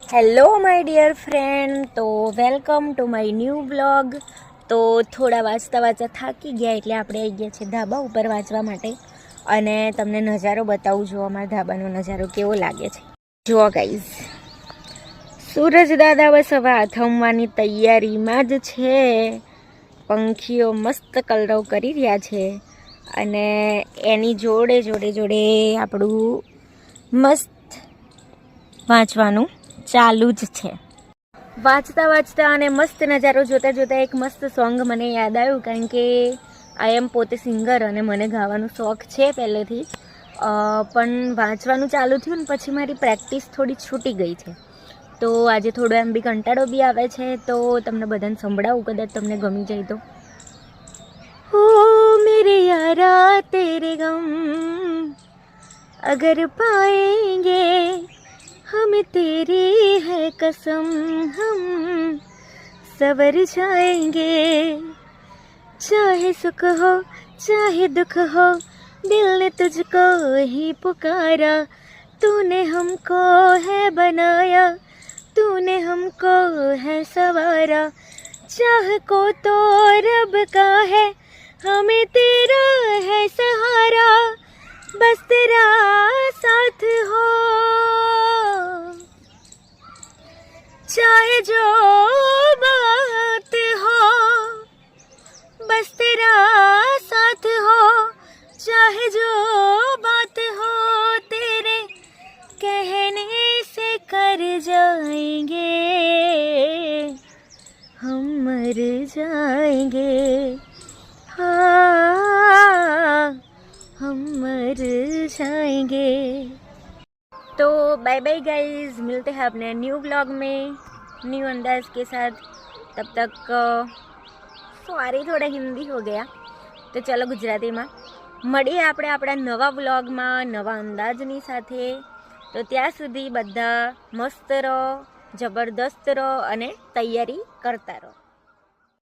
Hello my dear friend, તો welcome to my new blog. તો થોડા વાંચતા થાકી ગયા એટલે આપણે આવી ગયા છે ધાબા ઉપર વાંચવા માટે અને તમને નજારો બતાવું. જો અમારા ધાબાનો નજારો કેવો લાગે છે. જુઓ ગાઈઝ, સૂરજ દાદા બસ હવે આથમવાની તૈયારીમાં જ છે. પંખીઓ મસ્ત કલરવ કરી રહ્યા છે અને એની જોડે આપણું મસ્ત વાંચવાનું ચાલુ જ છે. વાંચતા અને મસ્ત નજારો જોતા એક મસ્ત સોંગ મને યાદ આવ્યું, કારણ કે આઈ એમ પોતે સિંગર અને મને ગાવાનો શોખ છે પહેલેથી, પણ વાંચવાનું ચાલુ થયું ને પછી મારી પ્રેક્ટિસ થોડી છૂટી ગઈ છે. તો આજે થોડો એમ બી કંટાળો બી આવે છે, તો તમને બધાને સંભળાવું, કદાચ તમને ગમી જાય તો. હો મેરે યારા તેરે ગમ અગર પાએંગે हमें तेरी है कसम, हम सवर जाएंगे. चाहे सुख हो चाहे दुख हो, दिल ने तुझको ही पुकारा. तूने हमको है बनाया, तूने हमको है सवारा. चाह को तो रब का है, हमें तेरा है सहारा. बस तेरा साथ हो चाहे जो बात हो, बस तेरा साथ हो चाहे जो बात हो. तेरे कहने से कर जाएंगे हम मर जाएंगे, हाँ हम मर जाएंगे. तो बाय बाय गाइस, मिलते हैं अपने न्यू ब्लॉग में न्यू अंदाज के साथ. तब तक सॉरी थोड़ा हिंदी हो गया, तो चलो ગુજરાતીમાં મળીએ આપણે આપણા નવા વ્લોગમાં નવા અંદાજની સાથે. તો ત્યાં સુધી બધા મસ્ત રહો, જબરદસ્ત રહો અને તૈયારી કરતા રહો.